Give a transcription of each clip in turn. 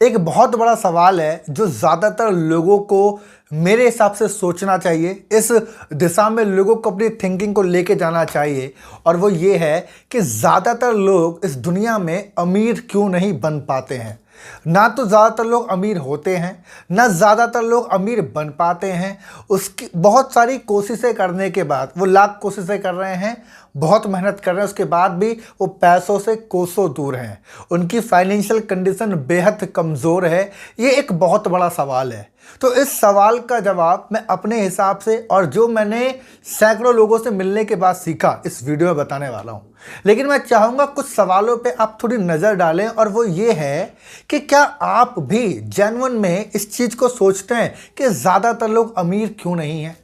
एक बहुत बड़ा सवाल है जो ज़्यादातर लोगों को मेरे हिसाब से सोचना चाहिए, इस दिशा में लोगों को अपनी थिंकिंग को लेके जाना चाहिए। और वो ये है कि ज़्यादातर लोग इस दुनिया में अमीर क्यों नहीं बन पाते हैं। ना तो ज़्यादातर लोग अमीर होते हैं, ना ज़्यादातर लोग अमीर बन पाते हैं। उसकी बहुत सारी कोशिशें करने के बाद, वो लाख कोशिशें कर रहे हैं, बहुत मेहनत कर रहे हैं, उसके बाद भी वो पैसों से कोसों दूर हैं। उनकी फाइनेंशियल कंडीशन बेहद कमज़ोर है। ये एक बहुत बड़ा सवाल है। तो इस सवाल का जवाब मैं अपने हिसाब से और जो मैंने सैकड़ों लोगों से मिलने के बाद सीखा इस वीडियो में बताने वाला हूँ। लेकिन मैं चाहूँगा कुछ सवालों पे आप थोड़ी नज़र डालें, और वो ये है कि क्या आप भी जेन्युइन में इस चीज़ को सोचते हैं कि ज़्यादातर लोग अमीर क्यों नहीं हैं।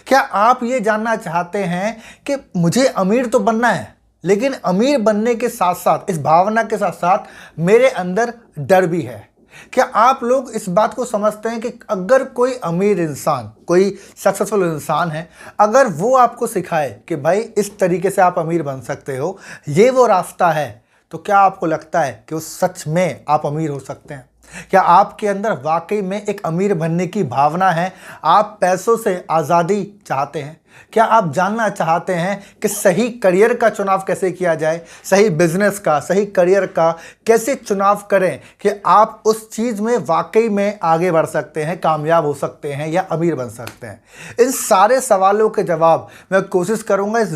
क्या आप ये जानना चाहते हैं कि मुझे अमीर तो बनना है, लेकिन अमीर बनने के साथ साथ, इस भावना के साथ साथ मेरे अंदर डर भी है। क्या आप लोग इस बात को समझते हैं कि अगर कोई अमीर इंसान, कोई सक्सेसफुल इंसान है, अगर वो आपको सिखाए कि भाई इस तरीके से आप अमीर बन सकते हो, ये वो रास्ता है, तो क्या आपको लगता है कि उस सच में आप अमीर हो सकते हैं? क्या आपके अंदर वाकई में एक अमीर बनने की भावना है? आप पैसों से आज़ादी चाहते हैं? क्या आप जानना चाहते हैं कि सही करियर का चुनाव कैसे किया जाए, सही बिजनेस का, सही करियर का कैसे चुनाव करें कि आप उस चीज़ में वाकई में आगे बढ़ सकते हैं, कामयाब हो सकते हैं या अमीर बन सकते हैं? इन सारे सवालों के जवाब मैं कोशिश करूंगा इस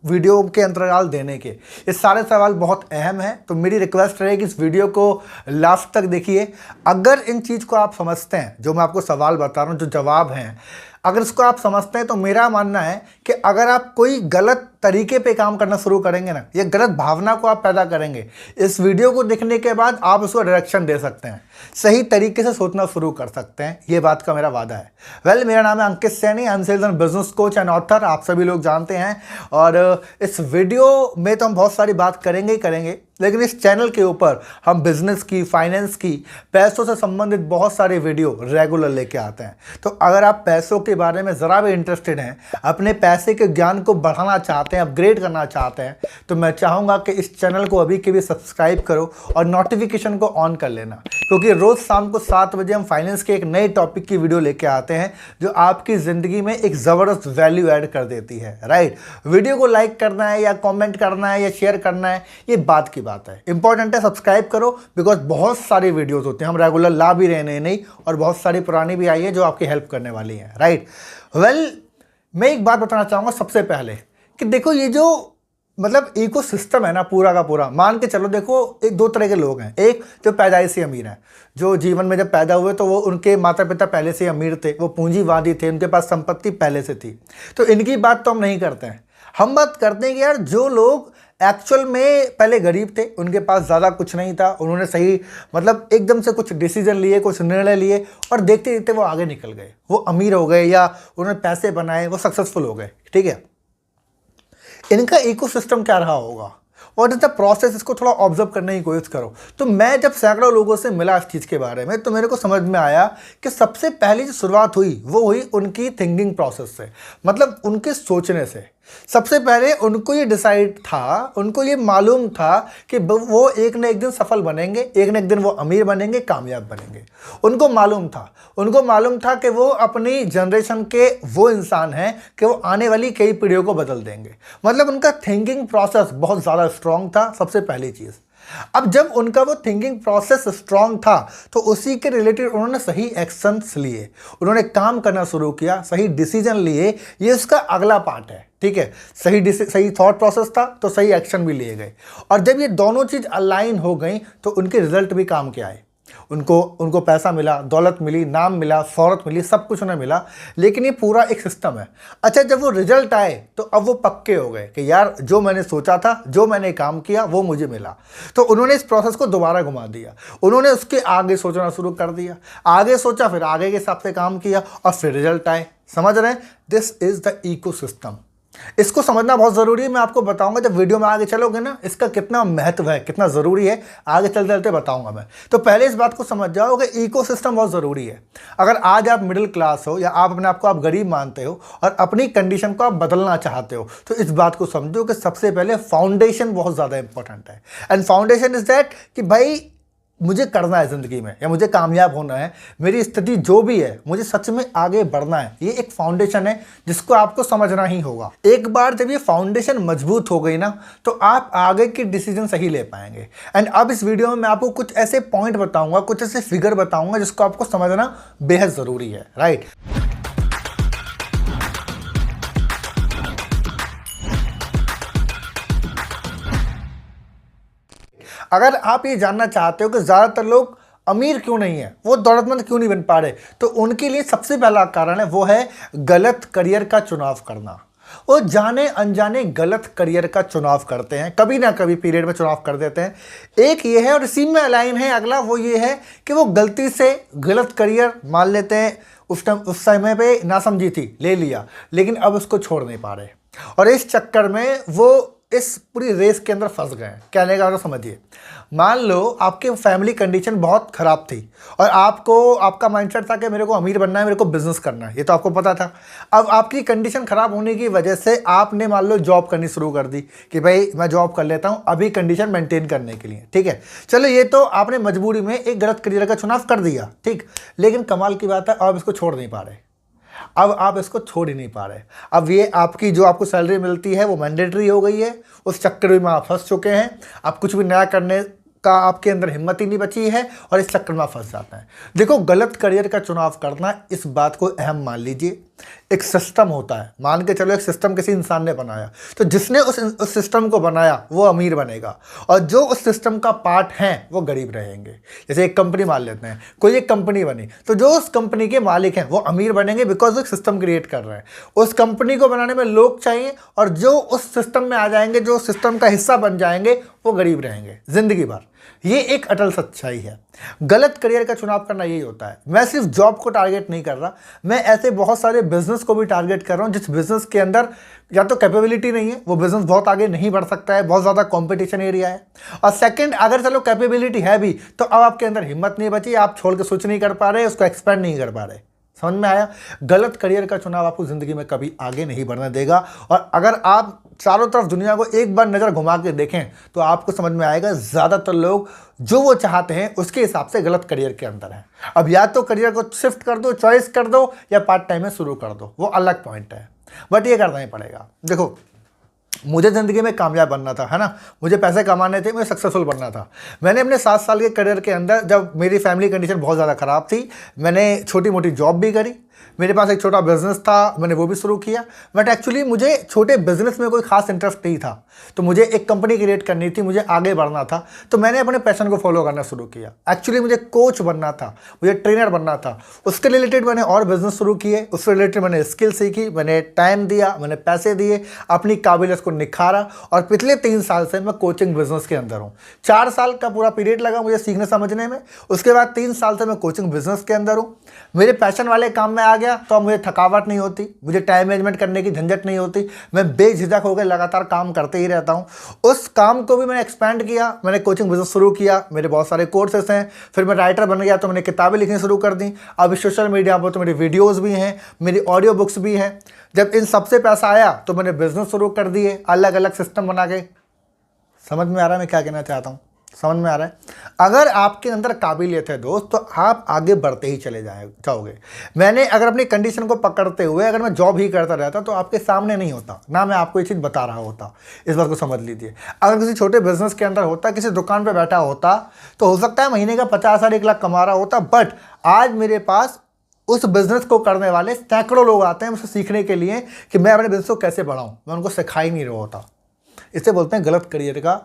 वीडियो के अंतराल देने के। ये सारे सवाल बहुत अहम हैं, तो मेरी रिक्वेस्ट रहेगी इस वीडियो को लास्ट तक देखिए। अगर इन चीज़ को आप समझते हैं, जो मैं आपको सवाल बता रहा हूँ, जो जवाब हैं, अगर इसको आप समझते हैं, तो मेरा मानना है कि अगर आप कोई गलत तरीके पे काम करना शुरू करेंगे ना, ये गलत भावना को आप पैदा करेंगे, इस वीडियो को देखने के बाद आप उसको डायरेक्शन दे सकते हैं, सही तरीके से सोचना शुरू कर सकते हैं। ये बात का मेरा वादा है। मेरा नाम है Ankit Saini, I am sales and business coach and author, आप सभी लोग जानते हैं। और इस वीडियो में तो हम बहुत सारी बात करेंगे ही करेंगे, लेकिन इस चैनल के ऊपर हम बिजनेस की, फाइनेंस की, पैसों से संबंधित बहुत सारे वीडियो रेगुलर लेके आते हैं। तो अगर आप पैसों के बारे में ज़रा भी इंटरेस्टेड हैं, अपने पैसे के ज्ञान को बढ़ाना चाहते हैं, अपग्रेड करना चाहते हैं, तो मैं चाहूँगा कि इस चैनल को अभी के भी सब्सक्राइब करो और नोटिफिकेशन को ऑन कर लेना, क्योंकि रोज़ शाम को 7 बजे हम फाइनेंस के एक नए टॉपिक की वीडियो लेके आते हैं जो आपकी ज़िंदगी में एक ज़बरदस्त वैल्यू ऐड कर देती है। राइट, वीडियो को लाइक करना है या कमेंट करना है या शेयर करना है, ये बात की बात है। इंपॉर्टेंट है सब्सक्राइब करो, बिकॉज बहुत सारे वीडियोस होते हैं, हम रेगुलर ला भी रहे नहीं, और बहुत सारी पुरानी भी आई है जो आपकी हेल्प करने वाली है। राइट, मैं एक बात बताना चाहूँगा सबसे पहले कि देखो, ये जो मतलब इकोसिस्टम है ना पूरा का पूरा, मान के चलो, देखो एक दो तरह के लोग हैं। एक जो पैदाइशी अमीर हैं, जो जीवन में जब पैदा हुए तो वो उनके माता पिता पहले से अमीर थे, वो पूंजीवादी थे, उनके पास संपत्ति पहले से थी, तो इनकी बात तो हम नहीं करते हैं। हम बात करते हैं कि यार जो लोग एक्चुअल में पहले गरीब थे, उनके पास ज़्यादा कुछ नहीं था, उन्होंने सही मतलब एकदम से कुछ डिसीजन लिए, कुछ निर्णय लिए, और देखते देखते वो आगे निकल गए, वो अमीर हो गए या उन्होंने पैसे बनाए, वो सक्सेसफुल हो गए। ठीक है, इनका इकोसिस्टम क्या रहा होगा, व्हाट इज द प्रोसेस, इसको थोड़ा ऑब्जर्व करने की कोशिश करो। तो मैं जब सैकड़ों लोगों से मिला इस चीज़ के बारे में, तो मेरे को समझ में आया कि सबसे पहली जो शुरुआत हुई वो हुई उनकी थिंकिंग प्रोसेस से, मतलब उनके सोचने से। सबसे पहले उनको ये डिसाइड था, उनको ये मालूम था कि वो एक न एक दिन सफल बनेंगे, एक न एक दिन वो अमीर बनेंगे, कामयाब बनेंगे। उनको मालूम था कि वो अपनी जनरेशन के वो इंसान हैं कि वो आने वाली कई पीढ़ियों को बदल देंगे। मतलब उनका थिंकिंग प्रोसेस बहुत ज़्यादा स्ट्रांग था, सबसे पहली चीज़। अब जब उनका वो थिंकिंग प्रोसेस स्ट्रांग था, तो उसी के रिलेटेड उन्होंने सही एक्शंस लिए, उन्होंने काम करना शुरू किया, सही डिसीजन लिए। ये उसका अगला पार्ट है। ठीक है, सही थॉट प्रोसेस था तो सही एक्शन भी लिए गए, और जब ये दोनों चीज़ अलाइन हो गई तो उनके रिजल्ट भी काम के आए। उनको पैसा मिला, दौलत मिली, नाम मिला, शोहरत मिली, सब कुछ उन्हें मिला। लेकिन ये पूरा एक सिस्टम है। अच्छा, जब वो रिजल्ट आए तो अब वो पक्के हो गए कि यार जो मैंने सोचा था, जो मैंने काम किया, वो मुझे मिला। तो उन्होंने इस प्रोसेस को दोबारा घुमा दिया, उन्होंने उसके आगे सोचना शुरू कर दिया, आगे सोचा, फिर आगे के हिसाब से काम किया, और फिर रिजल्ट आए। समझ रहे हैं? This is the ecosystem. इसको समझना बहुत ज़रूरी है। मैं आपको बताऊंगा जब वीडियो में आगे चलोगे ना, इसका कितना महत्व है, कितना ज़रूरी है, आगे चलते चलते बताऊंगा मैं। तो पहले इस बात को समझ जाओ कि इकोसिस्टम बहुत ज़रूरी है। अगर आज आप मिडिल क्लास हो या आप अपने आप को आप गरीब मानते हो और अपनी कंडीशन को आप बदलना चाहते हो, तो इस बात को समझो कि सबसे पहले फाउंडेशन बहुत ज़्यादा इंपॉर्टेंट है। एंड फाउंडेशन इज दैट कि भाई मुझे करना है ज़िंदगी में या मुझे कामयाब होना है, मेरी स्थिति जो भी है, मुझे सच में आगे बढ़ना है, ये एक फाउंडेशन है जिसको आपको समझना ही होगा। एक बार जब ये फाउंडेशन मजबूत हो गई ना, तो आप आगे की डिसीजन सही ले पाएंगे। एंड अब इस वीडियो में मैं आपको कुछ ऐसे पॉइंट बताऊंगा, कुछ ऐसे फिगर बताऊंगा जिसको आपको समझना बेहद ज़रूरी है, राइट। अगर आप ये जानना चाहते हो कि ज़्यादातर लोग अमीर क्यों नहीं है, वो दौलतमंद क्यों नहीं बन पा रहे, तो उनके लिए सबसे पहला कारण है वो है गलत करियर का चुनाव करना। वो जाने अनजाने गलत करियर का चुनाव करते हैं, कभी ना कभी पीरियड में चुनाव कर देते हैं। एक ये है और इसी में अलाइन है अगला, वो ये है कि वो गलती से गलत करियर मान लेते हैं। उस समय पे नासमझी थी, ले लिया, लेकिन अब उसको छोड़ नहीं पा रहे और इस चक्कर में वो इस पूरी रेस के अंदर फंस गए हैं। कहने का तो समझिए, मान लो आपके फैमिली कंडीशन बहुत ख़राब थी और आपका माइंडसेट था कि मेरे को अमीर बनना है, मेरे को बिजनेस करना है, ये तो आपको पता था। अब आपकी कंडीशन ख़राब होने की वजह से आपने मान लो जॉब करनी शुरू कर दी कि भाई मैं जॉब कर लेता हूँ अभी कंडीशन मेंटेन करने के लिए, ठीक है। चलो ये तो आपने मजबूरी में एक गलत करियर का चुनाव कर दिया, ठीक, लेकिन कमाल की बात है आप इसको छोड़ नहीं पा रहे। अब आप इसको छोड़ ही नहीं पा रहे। अब ये आपकी जो आपको सैलरी मिलती है वो मैंडेटरी हो गई है, उस चक्कर में आप फंस चुके हैं। आप कुछ भी नया करने का आपके अंदर हिम्मत ही नहीं बची है और इस चक्कर में आप फंस जाते हैं। देखो, गलत करियर का चुनाव करना, इस बात को अहम मान लीजिए, एक सिस्टम होता है। मान के चलो एक सिस्टम किसी इंसान ने बनाया, तो जिसने उस सिस्टम को बनाया वो अमीर बनेगा और जो उस सिस्टम का पार्ट हैं वो गरीब रहेंगे। जैसे एक कंपनी मान लेते हैं, कोई एक कंपनी बनी तो जो उस कंपनी के मालिक हैं वो अमीर बनेंगे बिकॉज वो एक सिस्टम क्रिएट कर रहे हैं। उस कंपनी को बनाने में लोग चाहिए और जो उस सिस्टम में आ जाएंगे, जो सिस्टम का हिस्सा बन जाएंगे, वो गरीब रहेंगे जिंदगी भर। ये एक अटल सच्चाई है। गलत करियर का चुनाव करना यही होता है। मैं सिर्फ जॉब को टारगेट नहीं कर रहा, मैं ऐसे बहुत सारे बिजनेस को भी टारगेट कर रहा हूं जिस बिजनेस के अंदर या तो कैपेबिलिटी नहीं है, वो बिजनेस बहुत आगे नहीं बढ़ सकता है, बहुत ज़्यादा कंपटीशन एरिया है। और सेकंड, अगर चलो कैपेबिलिटी है भी तो अब आपके अंदर हिम्मत नहीं बची, आप छोड़ के स्विच नहीं कर पा रहे, उसको एक्सपेंड नहीं कर पा रहे। समझ में आया? गलत करियर का चुनाव आपको ज़िंदगी में कभी आगे नहीं बढ़ने देगा। और अगर आप चारों तरफ दुनिया को एक बार नज़र घुमा के देखें तो आपको समझ में आएगा ज़्यादातर लोग जो वो चाहते हैं उसके हिसाब से गलत करियर के अंदर हैं। अब या तो करियर को शिफ्ट कर दो, चॉइस कर दो, या पार्ट टाइम में शुरू कर दो, वो अलग पॉइंट है, बट ये करना ही पड़ेगा। देखो, मुझे ज़िंदगी में कामयाब बनना था, है ना, मुझे पैसे कमाने थे, मुझे सक्सेसफुल बनना था। मैंने अपने 7 साल के करियर के अंदर, जब मेरी फैमिली कंडीशन बहुत ज़्यादा ख़राब थी, मैंने छोटी मोटी जॉब भी करी, मेरे पास एक छोटा बिजनेस था, मैंने वो भी शुरू किया। बट एक्चुअली मुझे छोटे बिजनेस में कोई खास इंटरेस्ट नहीं था, तो मुझे एक कंपनी क्रिएट करनी थी, मुझे आगे बढ़ना था, तो मैंने अपने पैशन को फॉलो करना शुरू किया। एक्चुअली मुझे कोच बनना था, मुझे ट्रेनर बनना था, उसके रिलेटेड मैंने और बिजनेस शुरू किए, उससे रिलेटेड मैंने स्किल सीखी, मैंने टाइम दिया, मैंने पैसे दिए, अपनी काबिलियत को निखारा और पिछले 3 साल से मैं कोचिंग बिजनेस के अंदर हूँ। 4 साल का पूरा पीरियड लगा मुझे सीखने समझने में, उसके बाद 3 साल से मैं कोचिंग बिजनेस के अंदर हूँ। मेरे पैशन वाले काम में आ गया तो अब मुझे थकावट नहीं होती, मुझे टाइम मैनेजमेंट करने की झंझट नहीं होती, मैं बेझिझक होकर लगातार काम करते ही रहता हूँ। उस काम को भी मैंने एक्सपेंड किया, मैंने कोचिंग बिजनेस शुरू किया, मेरे बहुत सारे कोर्सेस हैं, फिर मैं राइटर बन गया तो मैंने किताबें लिखनी शुरू कर दी। अब सोशल मीडिया पर तो मेरी वीडियोज़ भी हैं, मेरी ऑडियो बुक्स भी हैं। जब इन सबसे पैसा आया तो मैंने बिजनेस शुरू कर दिए, अलग अलग सिस्टम बना के। समझ में आ रहा है मैं क्या कहना चाहता हूँ? समझ में आ रहा है? अगर आपके अंदर काबिलियत है दोस्त, तो आप आगे बढ़ते ही चले जाओगे। मैंने अगर अपनी कंडीशन को पकड़ते हुए अगर मैं जॉब ही करता रहता तो आपके सामने नहीं होता ना, मैं आपको ये चीज़ बता रहा होता। इस बात को समझ लीजिए। अगर किसी छोटे बिजनेस के अंदर होता, किसी दुकान पर बैठा होता, तो हो सकता है महीने का 50,000 1 लाख कमा रहा होता, बट आज मेरे पास उस बिज़नेस को करने वाले सैकड़ों लोग आते हैं मुझसे सीखने के लिए कि मैं अपने बिजनेस को कैसे बढ़ाऊँ, मैं उनको सिखा ही नहीं रहा होता। इसे बोलते हैं गलत करियर का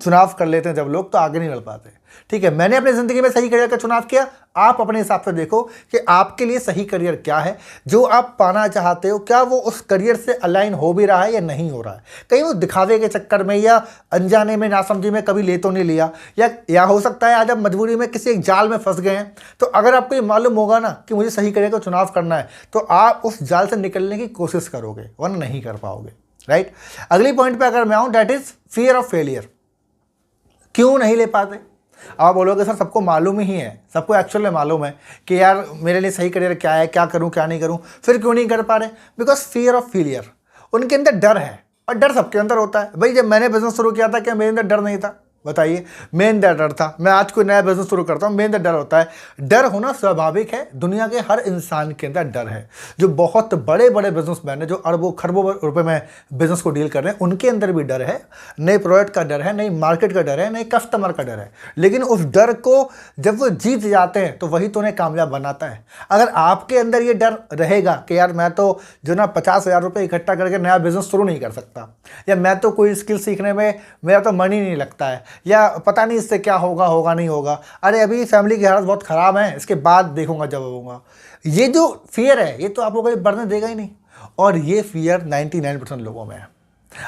चुनाव कर लेते हैं जब लोग, तो आगे नहीं बढ़ पाते। ठीक है, मैंने अपनी ज़िंदगी में सही करियर का चुनाव किया। आप अपने हिसाब से देखो कि आपके लिए सही करियर क्या है, जो आप पाना चाहते हो, क्या वो उस करियर से अलाइन हो भी रहा है या नहीं हो रहा है। कहीं वो दिखावे के चक्कर में या अनजाने में, नासमझी में कभी ले तो नहीं लिया, या हो सकता है आज आप मजबूरी में किसी एक जाल में फंस गए हैं। तो अगर आपको ये मालूम होगा ना कि मुझे सही करियर का चुनाव करना है, तो आप उस जाल से निकलने की कोशिश करोगे, वरना नहीं कर पाओगे। राइट, अगली पॉइंट पर अगर मैं आऊँ, that is fear of failure. क्यों नहीं ले पाते? आप बोलोगे सर सबको मालूम ही है, सबको एक्चुअल में मालूम है कि यार मेरे लिए सही करियर क्या है, क्या करूं क्या नहीं करूं, फिर क्यों नहीं कर पा रहे? बिकॉज फियर ऑफ फेलियर, उनके अंदर डर है। और डर सबके अंदर होता है भाई। जब मैंने बिजनेस शुरू किया था क्या मेरे अंदर डर नहीं था? बताइए। मेन डर था। मैं आज कोई नया बिजनेस शुरू करता हूँ, मेन डर होता है। डर होना स्वाभाविक है, दुनिया के हर इंसान के अंदर डर है। जो बहुत बड़े बड़े बिजनेसमैन है, जो अरबों खरबों रुपए में बिजनेस को डील कर रहे हैं, उनके अंदर भी डर है। नए प्रोडक्ट का डर है, नई मार्केट का डर है, नए कस्टमर का डर है। लेकिन उस डर को जब वो जीत जाते हैं तो वही तो उन्हें कामयाब बनाता है। अगर आपके अंदर ये डर रहेगा कि यार मैं तो जो ना 50,000 रुपये इकट्ठा करके नया बिजनेस शुरू नहीं कर सकता, या मैं तो कोई स्किल सीखने में मेरा तो मन ही नहीं लगता है, या पता नहीं इससे क्या होगा, होगा नहीं होगा, अरे अभी फैमिली की हालत बहुत ख़राब है, इसके बाद देखूंगा जब होगा, ये जो फियर है ये तो आपको कहीं बढ़ने देगा ही नहीं। और ये फियर 99% लोगों में है।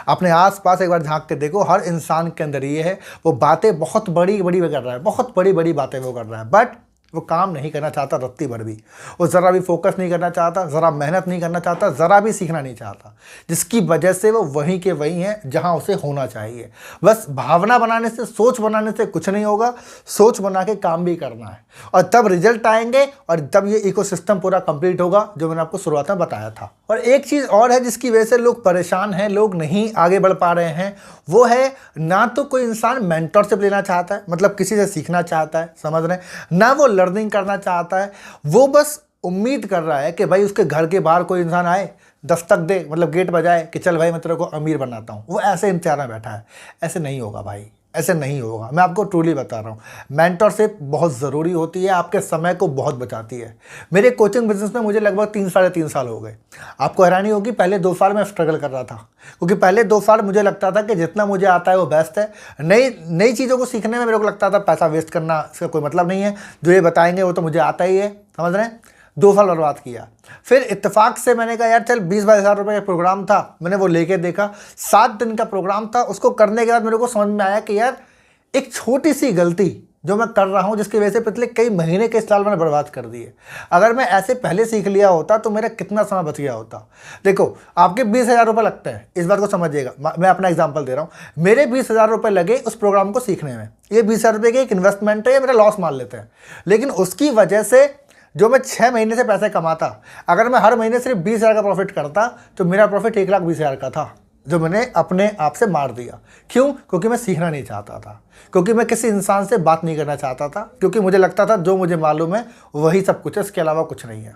अपने आसपास एक बार झांक के देखो, हर इंसान के अंदर ये है। वो बातें बहुत बड़ी बड़ी कर रहा है, बहुत बड़ी बड़ी बातें वो कर रहा है, बट वो काम नहीं करना चाहता रत्ती भर भी। वो ज़रा भी फोकस नहीं करना चाहता, ज़रा मेहनत नहीं करना चाहता, ज़रा भी सीखना नहीं चाहता, जिसकी वजह से वो वहीं के वहीं है जहां उसे होना चाहिए। बस भावना बनाने से, सोच बनाने से कुछ नहीं होगा, सोच बना के काम भी करना है, और तब रिजल्ट आएंगे, और तब ये इकोसिस्टम पूरा कंप्लीट होगा जो मैंने आपको शुरुआत में बताया था। और एक चीज़ और है जिसकी वजह से लोग परेशान हैं, लोग नहीं आगे बढ़ पा रहे हैं, वो है ना तो कोई इंसान मेंटरशिप लेना चाहता है, मतलब किसी से सीखना चाहता है, समझ रहे हैं, ना वो लर्निंग करना चाहता है। वो बस उम्मीद कर रहा है कि भाई उसके घर के बाहर कोई इंसान आए, दस्तक दे, मतलब गेट बजाए कि चल भाई मैं तेरे को अमीर बनाता हूँ। वो ऐसे इंतजार में बैठा है। ऐसे नहीं होगा भाई, ऐसे नहीं होगा। मैं आपको ट्रूली बता रहा हूँ, मेंटरशिप बहुत ज़रूरी होती है, आपके समय को बहुत बचाती है। मेरे कोचिंग बिजनेस में मुझे लगभग 3-3.5 साल हो गए। आपको हैरानी होगी, पहले 2 साल मैं स्ट्रगल कर रहा था, क्योंकि पहले 2 साल मुझे लगता था कि जितना मुझे आता है वो बेस्ट है। नई नई चीज़ों को सीखने में मेरे को लगता था पैसा वेस्ट करना, इसका कोई मतलब नहीं है, जो ये बताएंगे वो तो मुझे आता ही है, समझ रहे हैं। 2 साल बर्बाद किया। फिर इत्तेफाक से मैंने कहा यार चल 20-22 हज़ार रुपये का प्रोग्राम था, मैंने वो लेके देखा। 7 दिन का प्रोग्राम था। उसको करने के बाद मेरे को समझ में आया कि यार एक छोटी सी गलती जो मैं कर रहा हूँ, जिसकी वजह से पिछले कई महीने के साल मैंने बर्बाद कर दिए, अगर मैं ऐसे पहले सीख लिया होता तो मेरा कितना समय बच गया होता। देखो, आपके 20,000 रुपये लगते हैं, इस बात को समझिएगा। मैं अपना एग्जांपल दे रहा हूँ। मेरे 20,000 रुपये लगे उस प्रोग्राम को सीखने में। ये 20,000 रुपये की एक इन्वेस्टमेंट है, ये मेरा लॉस मान लेते हैं। लेकिन उसकी वजह से जो मैं 6 महीने से पैसे कमाता, अगर मैं हर महीने सिर्फ 20,000 का प्रॉफिट करता तो मेरा प्रॉफिट 1,20,000 का था, जो मैंने अपने आप से मार दिया। क्यों? क्योंकि मैं सीखना नहीं चाहता था, क्योंकि मैं किसी इंसान से बात नहीं करना चाहता था, क्योंकि मुझे लगता था जो मुझे मालूम है वही सब कुछ है, इसके अलावा कुछ नहीं है।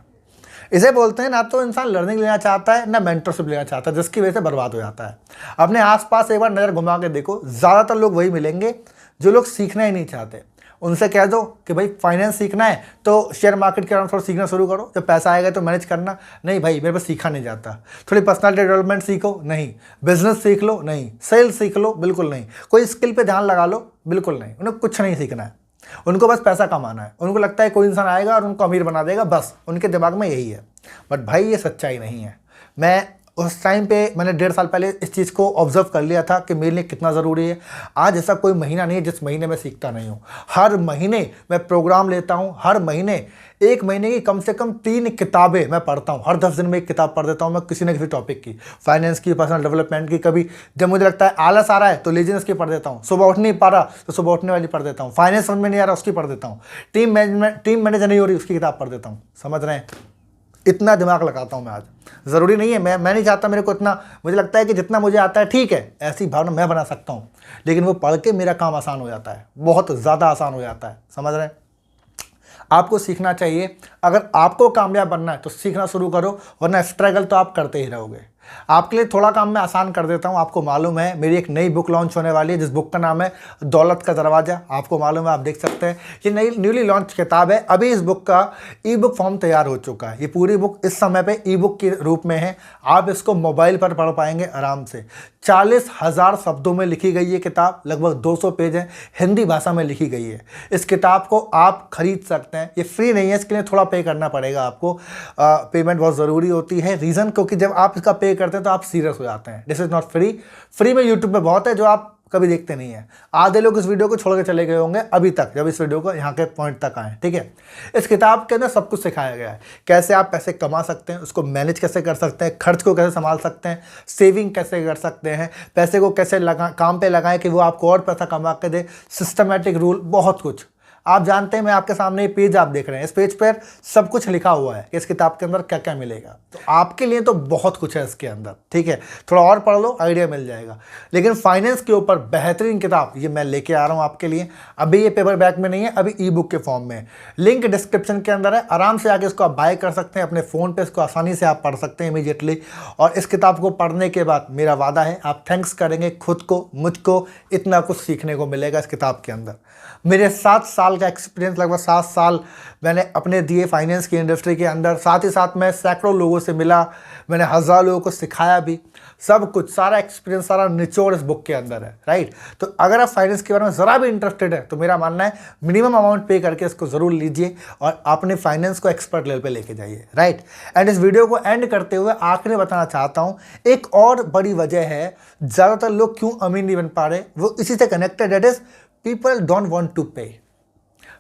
इसे बोलते हैं ना तो इंसान लर्निंग लेना चाहता है, ना मेंटरशिप लेना चाहता है, जिसकी वजह से बर्बाद हो जाता है। अपने आसपास एक बार नज़र घुमा के देखो, ज़्यादातर लोग वही मिलेंगे जो लोग सीखना ही नहीं चाहते। उनसे कह दो कि भाई फाइनेंस सीखना है तो शेयर मार्केट के अराउंड थोड़ा सीखना शुरू करो, जब पैसा आएगा तो मैनेज करना। नहीं भाई, मेरे पास सीखा नहीं जाता। थोड़ी पर्सनालिटी डेवलपमेंट सीखो, नहीं। बिजनेस सीख लो, नहीं। सेल्स सीख लो, बिल्कुल नहीं। कोई स्किल पे ध्यान लगा लो, बिल्कुल नहीं। उन्हें कुछ नहीं सीखना है, उनको बस पैसा कमाना है। उनको लगता है कोई इंसान आएगा और उनको अमीर बना देगा, बस उनके दिमाग में यही है। बट भाई ये सच्चाई नहीं है। मैं उस टाइम पे मैंने 1.5 साल पहले इस चीज़ को ऑब्जर्व कर लिया था कि मेरे लिए कितना ज़रूरी है। आज ऐसा कोई महीना नहीं है जिस महीने में सीखता नहीं हूँ। हर महीने मैं प्रोग्राम लेता हूँ, हर महीने 1 महीने की कम से कम 3 किताबें मैं पढ़ता हूँ। हर 10 दिन में 1 किताब पढ़ देता हूँ मैं, किसी न किसी टॉपिक की, फाइनेंस की, पर्सनल डेवलपमेंट की। कभी जब मुझे लगता है आलस आ रहा है तो लेजीनेस की पढ़ देता हूँ, सुबह उठ नहीं पा रहा तो सुबह उठने वाली पढ़ देता हूँ, फाइनेंस समझ में नहीं आ रहा उसकी पढ़ देता हूँ, टीम मैनेजर नहीं हो रही उसकी किताब पढ़ देता हूँ। समझ रहे हैं? इतना दिमाग लगाता हूँ मैं आज। ज़रूरी नहीं है, मैं नहीं चाहता मेरे को इतना, मुझे लगता है कि जितना मुझे आता है ठीक है, ऐसी भावना मैं बना सकता हूँ, लेकिन वो पढ़ के मेरा काम आसान हो जाता है, बहुत ज़्यादा आसान हो जाता है। समझ रहे हैं? आपको सीखना चाहिए। अगर आपको कामयाब बनना है तो सीखना शुरू करो, वरना स्ट्रगल तो आप करते ही रहोगे। आपके लिए थोड़ा काम मैं आसान कर देता हूँ। आपको मालूम है मेरी एक नई बुक लॉन्च होने वाली है, जिस बुक का नाम है दौलत का दरवाज़ा। आपको मालूम है, आप देख सकते हैं, ये नई न्यूली लॉन्च किताब है। अभी इस बुक का ई बुक फॉर्म तैयार हो चुका है। ये पूरी बुक इस समय पे ई बुक के रूप में है। आप इसको मोबाइल पर पढ़ पाएंगे आराम से। 40,000 शब्दों में लिखी गई ये किताब, लगभग 200 पेज है, हिंदी भाषा में लिखी गई है। इस किताब को आप खरीद सकते हैं। ये फ्री नहीं है, इसके लिए थोड़ा पे करना पड़ेगा आपको। पेमेंट बहुत ज़रूरी होती है। रीज़न क्योंकि जब आप इसका पे करते हैं तो आप सीरियस हो जाते हैं। This is not free. Free में यूट्यूब पे बहुत है जो आप कभी देखते नहीं है। आधे लोग इस वीडियो को छोड़ के चले गए होंगे अभी तक, जब इस वीडियो को यहाँ के पॉइंट तक आए। ठीक है, इस किताब के अंदर सब कुछ सिखाया गया है। कैसे आप पैसे कमा सकते हैं, उसको मैनेज कैसे कर सकते हैं, खर्च को कैसे संभाल सकते हैं, सेविंग कैसे कर सकते हैं, पैसे को कैसे काम पे लगाएं कि वो आपको और पैसा कमा के दे, सिस्टमेटिक रूल, बहुत कुछ। आप जानते हैं मैं आपके सामने ये पेज आप देख रहे हैं, इस पेज पर सब कुछ लिखा हुआ है कि इस किताब के अंदर क्या क्या मिलेगा। तो आपके लिए तो बहुत कुछ है इसके अंदर, ठीक है, थोड़ा और पढ़ लो, आइडिया मिल जाएगा। लेकिन फाइनेंस के ऊपर बेहतरीन किताब ये मैं लेके आ रहा हूँ आपके लिए। अभी ये पेपर बैक में नहीं है, अभी ई बुक के फॉर्म में है। लिंक डिस्क्रिप्शन के अंदर है, आराम से आके इसको आप बाय कर सकते हैं अपने फ़ोन पे, इसको आसानी से आप पढ़ सकते हैं इमीडिएटली। और इस किताब को पढ़ने के बाद मेरा वादा है आप थैंक्स करेंगे खुद को, मुझको, इतना कुछ सीखने को मिलेगा इस किताब के अंदर। मेरे 7 साल का एक्सपीरियंस, लगभग 7 साल मैंने अपने दिए फाइनेंस की इंडस्ट्री के अंदर। साथ ही साथ मैं सैकड़ों लोगों से मिला, मैंने हज़ारों लोगों को सिखाया भी, सब कुछ, सारा एक्सपीरियंस, सारा निचोड़ इस बुक के अंदर है, राइट। तो अगर आप फाइनेंस के बारे में ज़रा भी इंटरेस्टेड है तो मेरा मानना है मिनिमम अमाउंट पे करके इसको ज़रूर लीजिए और अपने फाइनेंस को एक्सपर्ट लेवल पे लेके जाइए, राइट। एंड इस वीडियो को एंड करते हुए आखिरी में बताना चाहता हूँ, एक और बड़ी वजह है ज़्यादातर लोग क्यों अमीर नहीं बन पा रहे, वो इसी से connected, that is people don't want to pay.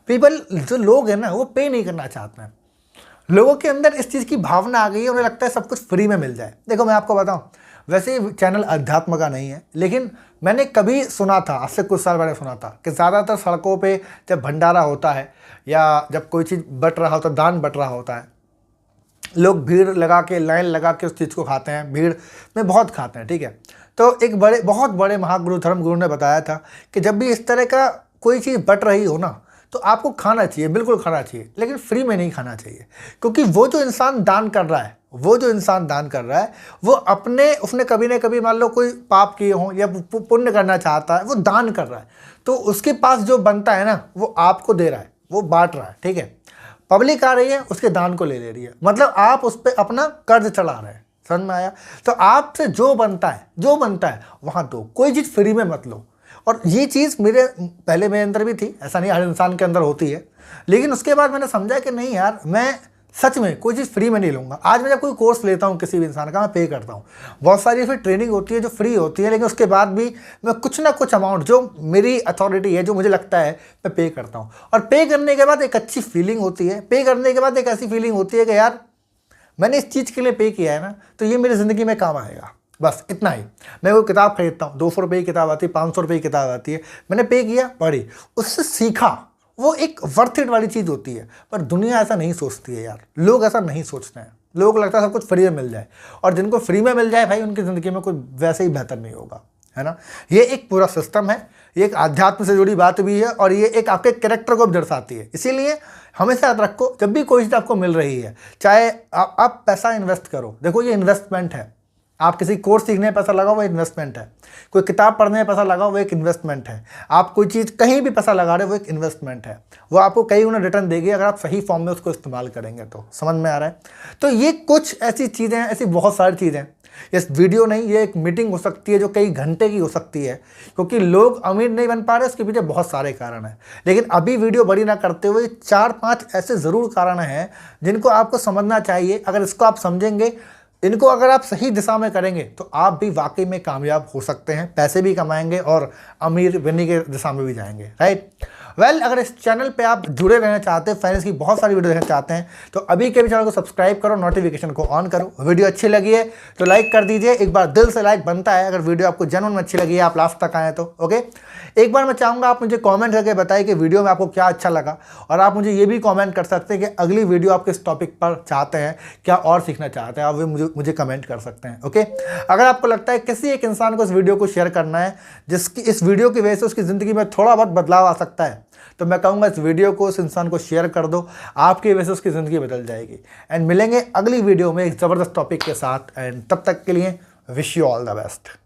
People, जो लोग हैं ना, वो पे नहीं करना चाहते हैं। लोगों के अंदर इस चीज़ की भावना आ गई है, उन्हें लगता है सब कुछ फ्री में मिल जाए। देखो मैं आपको बताऊं, वैसे चैनल अध्यात्म का नहीं है, लेकिन मैंने कभी सुना था, आज से कुछ साल पहले सुना था कि ज़्यादातर सड़कों पे जब भंडारा होता है या जब कोई चीज़ बट रहा होता है, दान बट रहा होता है, लोग भीड़ लगा के, लाइन लगा के उस चीज़ को खाते हैं, भीड़ में बहुत खाते हैं, ठीक है। तो एक बहुत बड़े महागुरु, धर्म गुरु ने बताया था कि जब भी इस तरह का कोई चीज़ बट रही हो ना, तो आपको खाना चाहिए, बिल्कुल खाना चाहिए, लेकिन फ्री में नहीं खाना चाहिए। क्योंकि वो जो इंसान दान कर रहा है, वो अपने, उसने कभी ना कभी मान लो कोई पाप किए हों या पुण्य करना चाहता है, वो दान कर रहा है, तो उसके पास जो बनता है ना, वो आपको दे रहा है, वो बांट रहा है, ठीक है। पब्लिक आ रही है, उसके दान को ले ले रही है, मतलब आप उस पर अपना कर्ज चढ़ा रहे हैं, समझ में आया। तो आपसे जो बनता है वहाँ दो, कोई चीज़ फ्री में मत लो। और ये चीज़ पहले मेरे अंदर भी थी, ऐसा नहीं हर इंसान के अंदर होती है, लेकिन उसके बाद मैंने समझा कि नहीं यार, मैं सच में कोई चीज़ फ्री में नहीं लूँगा। आज मैं जब कोई कोर्स लेता हूँ किसी भी इंसान का, मैं पे करता हूँ। बहुत सारी फिर ट्रेनिंग होती है जो फ्री होती है, लेकिन उसके बाद भी मैं कुछ ना कुछ अमाउंट, जो मेरी अथॉरिटी है, जो मुझे लगता है, मैं पे करता हूँ। और पे करने के बाद एक अच्छी फीलिंग होती है, पे करने के बाद एक ऐसी फीलिंग होती है कि यार मैंने इस चीज़ के लिए पे किया है ना, तो ये मेरी ज़िंदगी में काम आएगा। बस इतना ही। मैं वो किताब खरीदता हूँ, 200 रुपये की किताब आती है, 500 रुपये की किताब आती है, मैंने पे किया, पढ़ी, उससे सीखा, वो एक वर्थ इट वाली चीज़ होती है। पर दुनिया ऐसा नहीं सोचती है यार, लोग ऐसा नहीं सोचते हैं। लोगों को लगता है सब कुछ फ्री में मिल जाए, और जिनको फ्री में मिल जाए भाई, उनकी ज़िंदगी में कोई वैसे ही बेहतर नहीं होगा, है ना। ये एक पूरा सिस्टम है, ये एक आध्यात्म से जुड़ी बात भी है, और ये एक आपके कैरेक्टर को भी दर्शाती है। इसीलिए हमेशा याद रखो, जब भी कोई चीज़ आपको मिल रही है, चाहे आप पैसा इन्वेस्ट करो, देखो ये इन्वेस्टमेंट है। आप किसी कोर्स सीखने में पैसा लगाओ, वो इन्वेस्टमेंट है। कोई किताब पढ़ने में पैसा लगाओ, वो एक इन्वेस्टमेंट है। आप कोई चीज़ कहीं भी पैसा लगा रहे हो, वो एक इन्वेस्टमेंट है। वो आपको कई गुना रिटर्न देगी अगर आप सही फॉर्म में उसको इस्तेमाल करेंगे तो। समझ में आ रहा है। तो ये कुछ ऐसी चीज़ें हैं, ऐसी बहुत सारी चीज़ें। इस वीडियो नहीं, ये एक मीटिंग हो सकती है जो कई घंटे की हो सकती है, क्योंकि लोग अमीर नहीं बन पा रहे, उसके पीछे बहुत सारे कारण हैं। लेकिन अभी वीडियो बड़ी ना करते हुए 4-5 ऐसे ज़रूर कारण हैं जिनको आपको समझना चाहिए। अगर इसको आप समझेंगे, इनको अगर आप सही दिशा में करेंगे, तो आप भी वाकई में कामयाब हो सकते हैं, पैसे भी कमाएंगे और अमीर बनने के दिशा में भी जाएंगे, राइट। अगर इस चैनल पे आप जुड़े रहना चाहते हैं, फाइनेंस की बहुत सारी वीडियो देखना चाहते हैं, तो अभी के भी चैनल को सब्सक्राइब करो, नोटिफिकेशन को ऑन करो। वीडियो अच्छी लगी है तो लाइक कर दीजिए, एक बार दिल से लाइक बनता है अगर वीडियो आपको जेन्युइन में अच्छी लगी है, आप लास्ट तक आए तो। ओके, एक बार मैं चाहूँगा आप मुझे कॉमेंट करके बताइए कि वीडियो में आपको क्या अच्छा लगा, और आप मुझे ये भी कॉमेंट कर सकते हैं कि अगली वीडियो आप किस टॉपिक पर चाहते हैं, क्या और सीखना चाहते हैं, आप भी मुझे कमेंट कर सकते हैं। ओके, अगर आपको लगता है किसी एक इंसान को इस वीडियो को शेयर करना है, जिसकी इस वीडियो की वजह से उसकी ज़िंदगी में थोड़ा बहुत बदलाव आ सकता है, तो मैं कहूँगा इस वीडियो को उस इंसान को शेयर कर दो, आपकी वजह से उसकी ज़िंदगी बदल जाएगी। एंड मिलेंगे अगली वीडियो में एक ज़बरदस्त टॉपिक के साथ, एंड तब तक के लिए wish you all the best.